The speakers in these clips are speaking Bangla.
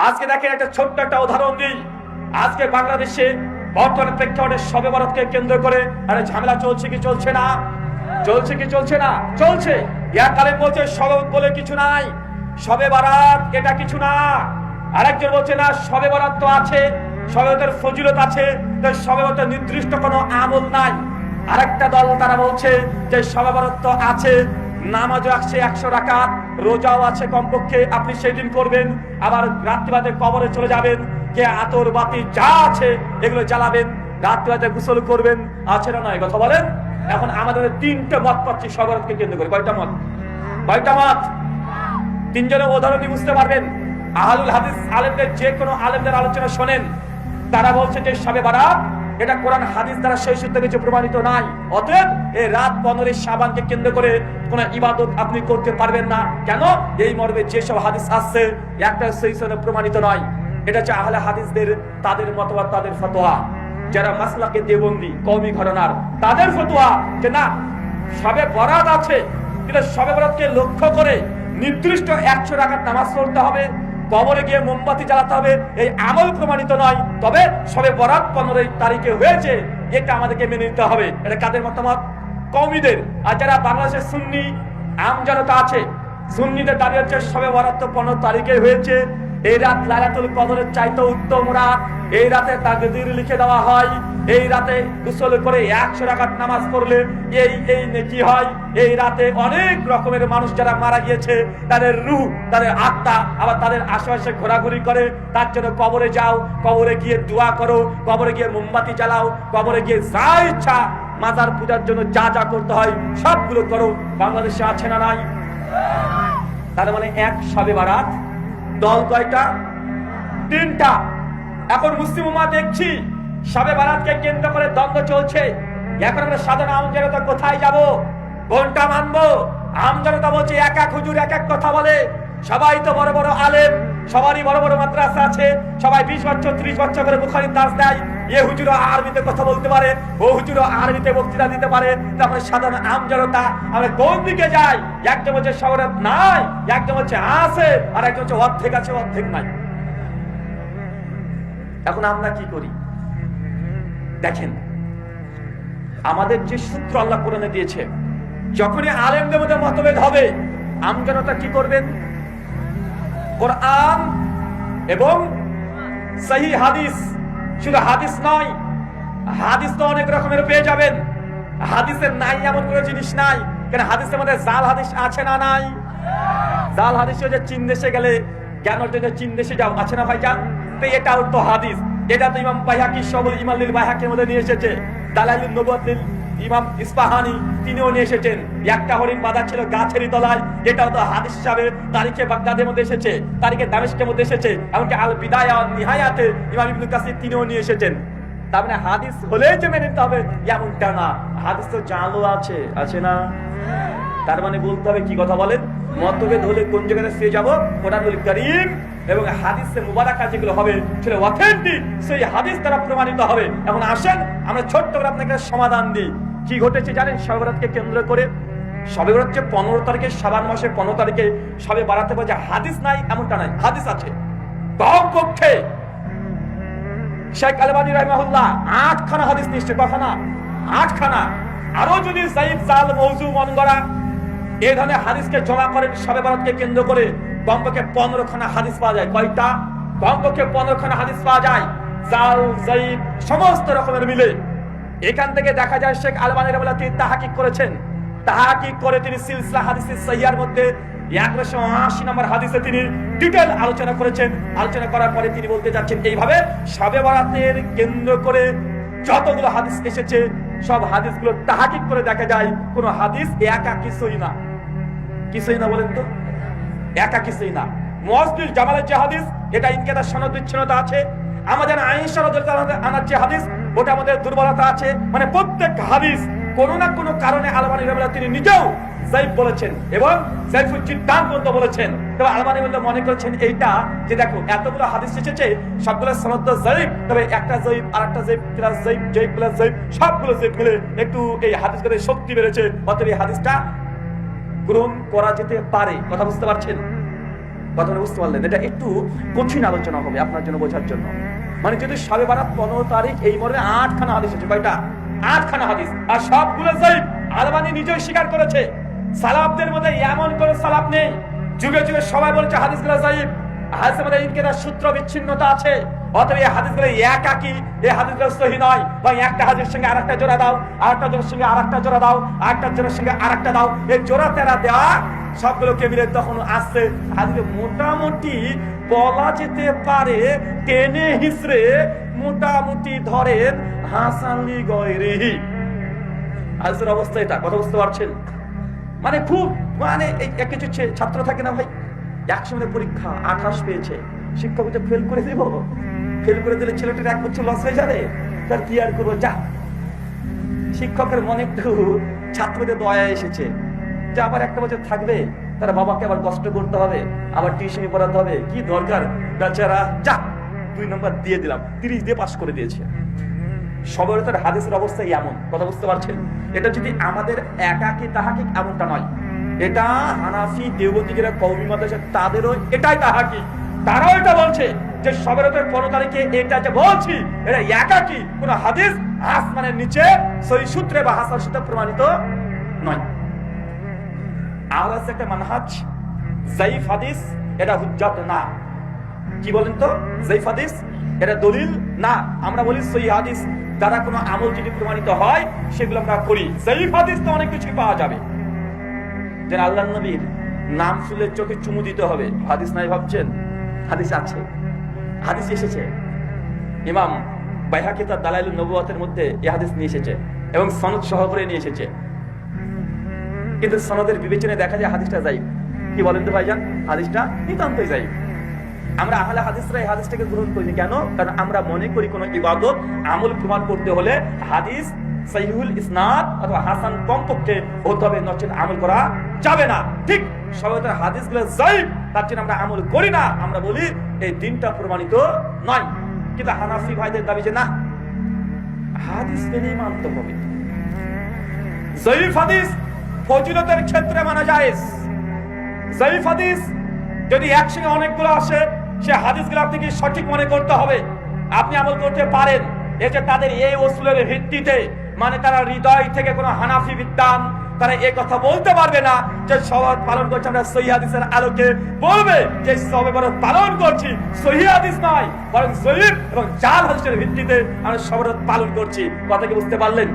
আজকে দেখেন একটা ছোট্ট একটা উদাহরণ দিই। আজকে বাংলাদেশে বর্তমানে প্রেক্ষাপটে শবে বরাতকে কেন্দ্র করে আরে ঝামেলা চলছে কি চলছে না? চলছে কি চলছে না? চলছে। ইয়াকালে বলছে শবে বলে কিছু নাই, শবে বরাত এটা কিছু না। আরেকজন বলছে না, শবে বরাত তো আছে, শবে বরাতের ফজিলত আছে, শবে বরাতের নির্দিষ্ট কোনো আমল নাই। আরেকটা দল তারা বলছে যে শবে বরাত তো আছে, নামাজও আছে 100 রাকাত, রোজাও আছে কমপক্ষে, আপনি সেই দিন করবেন, আবার রাত্রিবাদে কবরে চলে যাবেন, যে আতর বাতি যা আছে এগুলো জ্বালাবেন, রাত্রিবাদে গোসল করবেন, আছে না নয় কথা বলেন। এখন আমাদের 3টে মত পাচ্ছি শবে বরাতকে কেন্দ্র করে। কয়টা মত? কয়টা মত? 3 জনের উদাহরণ বুঝতে পারবেন। আহলুল হাদিস আলেমদের, যে কোনো আলেমদের আলোচনা শোনেন, তারা বলছে যে শবে বরাত এটা কোরআন হাদিস দ্বারা সেই সূত্রে কিছু প্রমাণিত নাই। অতএব এই রাত 15 শাবানকে কেন্দ্র করে কোন ইবাদত আপনি করতে পারবেন না। কেন? এই মর্মে যেসব হাদিস আসছে একটা সেই সূত্রে প্রমাণিত নয়। এটা হচ্ছে আহলে হাদিসদের তাদের মতবাদ, তাদের ফতোয়া। যারা মাসলাকে দেবন্দি কওমি ঘরানার, তাদের ফতোয়া যে না, শবে বরাত আছে, কিন্তু শবে বরাতকে লক্ষ্য করে নির্দিষ্ট 100 রাকাত নামাজ পড়তে হবে, কবরে গিয়ে মোমবাতি জ্বালাতে হবে, এই আমল প্রমাণিত নয়। তবে শবে বরাত 15 তারিখে হয়েছে, এটা আমাদেরকে মেনে নিতে হবে। এটা কাদের মতামত? কওমিদের। আর যারা বাংলাদেশের সুন্নি আম জনতা আছে, সুন্নিদের দাবি হচ্ছে শবে বরাত তো 15 তারিখে হয়েছে, এই রাত লাইলাতুল কদরের চাইতে উত্তম রাত, এই রাতে তাকদীর লিখে দেওয়া হয়, এই রাতে গোসল করে 100 রাকাত নামাজ পড়লে এই নেকি হয়। এই রাতে অনেক রকমের মানুষ যারা মারা গিয়েছে, তাদের রূহ, তাদের আত্মা আবার তাদের আশেপাশে ঘোরাঘুরি করে, তার জন্য কবরে যাও, কবরে গিয়ে দোয়া করো, কবরে গিয়ে মোমবাতি জ্বালাও, কবরে গিয়ে যা ইচ্ছা মাজার পূজার জন্য যা যা করতে হয় সবগুলো করো। বাংলাদেশে আছে না নাই? তার মানে এক শবে বরাত দল কয়টা? 3টা। এখন মুসলিম উম্মাহ দেখছি শবে বরাতকে কেন্দ্র করে দ্বন্দ্ব চলছে। এখন আমরা সাধারণ আম জনতা কোথায় যাব? কোনটা মানবো? আম জনতা বলছে এক এক হুজুর এক এক কথা বলে, সবাই তো বড় বড় আলেম, সবারই বড় বড় মাদ্রাসা আছে, সবাই 20 বছর 30 বছর করে বুখারীর দাস দেয়, এ হুজুর আরবিতে কথা বলতে পারে, ও হুজুর আরবিতে বক্তৃতা দিতে পারে। তারপরে সাধারণ আম জনতা আমরা কোন দিকে যাই? একজন হচ্ছে শবে নাই, একজন হচ্ছে আছে, আর একজন হচ্ছে অর্ধেক আছে অর্ধেক নাই। এখন আমরা কি করি দেখেন, আমাদের যে সূত্র আল্লাহ কোরআনে দিয়েছে, যখনই আলেমদের মধ্যে মতভেদ হবে, আম জনতা কি করবেন? কোরআন এবং সহিহ হাদিস, শুধু হাদিস নয়, হাদিস তো অনেক রকমের পেয়ে যাবেন, হাদিসের নাই এমন কোনো জিনিস নাই। কেন? হাদিসের মধ্যে জাল হাদিস আছে না নাই? জাল হাদিস হচ্ছে চীন দেশে গেলে জ্ঞান অর্জনে চীন দেশে যাও, আছে না ভাইজান? তো এটাও তো হাদিস। এটা তো ইমাম বাইহাকি সবুল ইমানুল বাইহাকির মধ্যে নিয়ে এসেছে, দালাইলুন নবুওয়াতিল ইমাম ইসফাহানি তিনিও নিয়ে এসেছেন। একটা হরিণ বাঁধা ছিল গাছেরই তলায়, এটাও তো হাদিস হিসাবে তারিখে বাগদাদের মধ্যে এসেছে, তারিখে দামেস্কের মধ্যে এসেছে, এমনকি আল বিদায়া ওয়ান নিহায়াতে ইমাম ইবনে কাসির তিনিও নিয়ে এসেছেন। তার মানে হাদিস হলে যে মেনে নিতে হবে এমনটা না, হাদিস তো জালও আছে, আছে না? তার মানে বলতে হবে কি কথা বলেন? মতভেদ হলে কোন জায়গায় ফিরে যাব? কোরআনুল কারীম এবং হাদিসে মুবারাকা যেগুলো হবে সেটা অথেন্টিক, সেই হাদিস দ্বারা প্রমাণিত হবে। এখন আসেন আমরা ছোট্ট করে আপনাকে সমাধান দিই। কি ঘটেছে জানেন? শবে বরাতকে কেন্দ্র করে, শবে বরাত যে 15 তারিখে, শাবান মাসের 15 তারিখে শবে বরাতে বলছে হাদিস নাই এমনটা নাই, হাদিস আছে। কমপক্ষে শেখ আলবানী রাহিমাহুল্লাহ 8খানা হাদিস নিশ্চয়, কখানা? 8খানা। আরো যদি যায়েদ জাল মওযু মন গড়া এই ধরনের হাদিসকে জমা করেন শবে বরাতকে কেন্দ্র করে, কমপক্ষে 15খানা হাদিস পাওয়া যায়। কয়টা? কমপক্ষে 15খানা হাদিস পাওয়া যায়, জাল যায়েদ সমস্ত রকমের মিলে। এখান থেকে দেখা যায় শেখ আলবানী রাহিমাহুল্লাহ তিনি তাহকিক করেছেন, তাহকিক করে তিনি সিলসিলা হাদিসের সহিহার মধ্যে 180 নম্বর হাদিসে তিনি ডিটেইল আলোচনা করেছেন। আলোচনা করার পরে তিনি বলতে যাচ্ছেন এইভাবে, শবে বরাতের কেন্দ্র করে যতগুলো হাদিস এসেছে সব হাদিসগুলো তাহকিক করে দেখা যায় কোন হাদিস একা কিছুই না। কিছুই না বলেন তো? একা কিছুই না। মুআজ্জিজ জামালের যে হাদিস, এটা ইনকিতার সনদ বিচ্ছিন্নতা আছে। আমাদের আয়েশা রাদিয়াল্লাহু আনহার যে হাদিস, ওটা আমাদের দুর্বলতা আছে। মানে প্রত্যেক হাদিস কোনো না কোনো কারণে আলবানী রাহিমাহুল্লাহ তিনি নিজেও যায়েব বলেছেন এবং যায়েফুল জিদ্দান পর্যন্ত বলেছেন। তবে আলবানী রাহিমাহুল্লাহ মনে করেছেন এইটা যে দেখো এতগুলো হাদিস এসেছে সবগুলো সনদ যায়েব, তবে একটা যায়েব আরেকটা যায়েব প্লাস যায়েব, যায়েব প্লাস যায়েব, সবগুলো যায়েব মিলে একটু এই হাদিসের শক্তি বেড়েছে, অতএব এই হাদিসটা গ্রহণ করা যেতে পারে। কথা বুঝতে পারছেন? কথাটা বুঝতে পারলেন? এটা একটু কঠিন আলোচনা হবে আপনার জন্য বোঝার জন্য। মানে যদি শবে বারাত 15 তারিখ, এই মর্মে 8খানা হাদিস আছে। কয়টা? 8খানা হাদিস, আর সবগুলো যায়িফ। আলবানী নিজেই স্বীকার করেছে। সালাফদের মধ্যে এমন কোন সালাফ নেই, যুগে যুগে সবাই বলছে হাদিসগুলো যায়িফ। হাদিসের মধ্যে ইনকিতার সূত্র বিচ্ছিন্নতা আছে, অতএব এই হাদিসগুলো একাকি, এই হাদিসগুলো সহিহ নয়। বা একটা হাদিসের সঙ্গে আরেকটা জোড়া দাও, আরেকটা জোড়ার সঙ্গে আরেকটা জোড়া দাও, আরেকটা জোড়ার সঙ্গে আরেকটা দাও, এই জোড়া তেরা দেওয়া সবগুলোকে মিলে তখন আসছে হাদিসে মোটামুটি বলা যেতে পারে, টেনে হিসড়ে মোটামুটি ধরেন হাসানলি গয়রিহি। হাদিসের অবস্থা এটা, কথা বুঝতে পারছেন? মানে খুব মানে কিছু ছাত্র থাকে না ভাই, একসঙ্গে পরীক্ষা 28 পেয়েছে, শিক্ষক ফেল করে দিব, ফেল করে দিলে ছেলেটার 1 বছর লস হয়ে যাবে, তার কি আর করবো, যা। শিক্ষকের মনে একটু ছাত্রদের দয়া এসেছে যে আবার 1 বছর থাকবে, তার বাবাকে আবার কষ্ট করতে হবে, আবার টিউশনি পড়াতে হবে, কি দরকার বেচারা, যা 2 নম্বর দিয়ে দিলাম, 30 দিয়ে পাস করে দিয়েছে। সবরতের হাদিসের অবস্থা এমন, কথা বুঝতে পারছেন? এটা যদি আমাদের একাকি তাহাকিক এমনটা নয়, এটা হানাফি দেওবন্দি যারা কওমি মাদ্রাসা তাদেরও এটাই তাহাকিক। তারাও এটা বলছে যে সবরতের 15 তারিখে এটা যে বলছি এটা একাকি কোন হাদিস আসমানের নিচে সহিহ সূত্রে বা হাসান সূত্রে প্রমাণিত নয়। আলাদা একটা মানহাজ, যায়িফ হাদিস এটা হুজ্জাত না। কি বলেন তো? যায়িফ হাদিস এটা দলিল না। আমরা বলি সহিহ হাদিস দ্বারা কোনো আমল যদি প্রমাণিত হয় সেগুলো আমরা করি। যায়িফ হাদিস তো অনেক কিছু পাওয়া যাবে, যে আল্লাহর নবীর নাম শুনলে চোখে চুমু দিতে হবে, হাদিস নাই ভাবছেন? হাদিস আছে, হাদিস এসেছে। ইমাম বাইহাকি তার দালাইলুন নবুওয়াতের মধ্যে এই হাদিস নিয়ে এসেছে এবং সনদ সহকারে নিয়ে এসেছে, কিন্তু সনদের বিবেচনায় দেখা যায় হাদিসটা যায়িফ। কি বলেন তো ভাইজান? হাদিসটা নিতান্তই যায়িফ। আমরা আহলে হাদিসরা এই হাদিসটাকে গ্রহণ করি কেন? কারণ আমরা মনে করি কোন ইবাদত আমল প্রমাণ করতে হলে হাদিস সহিহুল ইসনাদ অথবা হাসান কমপক্ষে হতে হবে, নচেত আমল করা যাবে না। ঠিক সবরতের হাদিসগুলো যায়িফ, তার জন্য আমরা আমল করি না, আমরা বলি এই দিনটা প্রমাণিত নয়। কিন্তু হানাফি ভাইদের দাবি যে না, হাদিস মেনেই মানতে হবে। যায়িফ হাদিস ফজিলতের ক্ষেত্রে মানা জায়েজ। যায়িফ হাদিস যদি একসঙ্গে অনেকগুলো আসে, সে হাদিসগুলো আপনাকে সঠিক মনে করতে হবে, আপনি আমল করতে পারেন। এতে তাদের এই উসুলের ভিত্তিতে, মানে তারা হৃদয় থেকে কোনো হানাফি বিদ্বান তারা এই কথা বলতে পারবে না যে শবে পালন করছি আমরা সহিহ হাদিসের আলোকে, বলবে যে শবে বরাত পালন করছি সহিহ হাদিস নয়, বরং যায়িফ এবং জাল হাদিসের ভিত্তিতে আমরা শবে বরাত পালন করছি। কথা কি বুঝতে পারলেন?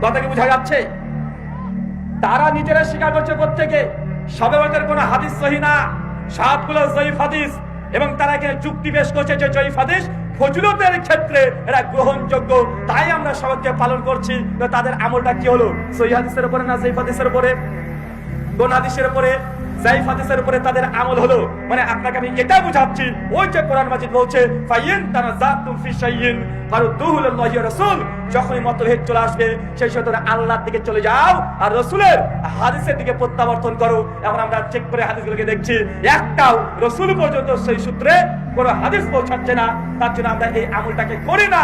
কথা কি বোঝা যাচ্ছে? তারা নিজেরা স্বীকার করছে প্রত্যেকে শবে বরাতের কোনো হাদিস সহিহ না, সবগুলো যায়িফ হাদিস, এবং তারা এখানে যুক্তি পেশ করছে যে যায়িফ হাদিস ফজিলতের ক্ষেত্রে এরা গ্রহণযোগ্য, তাই আমরা সবাইকে পালন করছি। তাদের আমলটা কি হলো? সহিহ হাদিসের উপরে না যায়িফ হাদিসের উপরে? কোন হাদিসের উপরে? যায়িফ হাদিসের উপরে তাদের আমল হলো। মানে আপনাকে আমি এটা বুঝাচ্ছি, ওই যে কোরআন মাজিদ বলছে ফাইন তানাজাতুম ফি শাইইন ফারুদ্দুহু লিল্লাহি ওয়া রাসূল, যখনই মতভেদ চলে আসবে সেই সময় আল্লাহর দিকে চলে যাও আর রাসূলের হাদিসের দিকে প্রত্যাবর্তন করো। এখন আমরা চেক করে হাদিসগুলোকে দেখছি, একটাও রাসূল পর্যন্ত সেই সূত্রে কোনো হাদিস পৌঁছাচ্ছে না, তার জন্য আমরা এই আমলটাকে করি না।